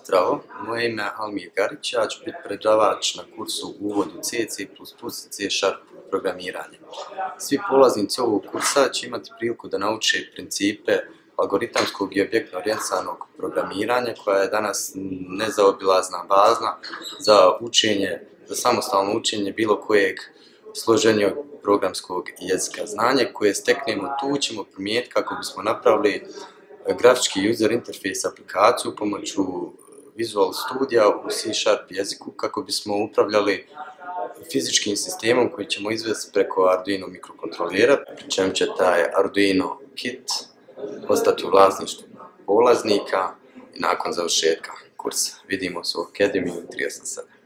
Zdravo, moje ime je Almir Garić, ja ću biti predavač na kursu Uvod u C, C++ i C# programiranje. Svi polaznici ovog kursa će imati priliku da nauče principe algoritamskog i objektno orijentisanog programiranja, koja je danas nezaobilazna baza za učenje, za samostalno učenje bilo kojeg složenijeg programskog jezika. Znanje koje steknemo tu ćemo primijeniti kako bismo napravili grafički user interface aplikaciju pomoću Visual Studija u C# jeziku kako bismo upravljali fizičkim sistemom koji ćemo izvesti preko Arduino mikrokontrolera, pri čemu će taj Arduino kit ostati u vlasništvu polaznika i nakon završetka kursa. Vidimo se u Akademiji 387.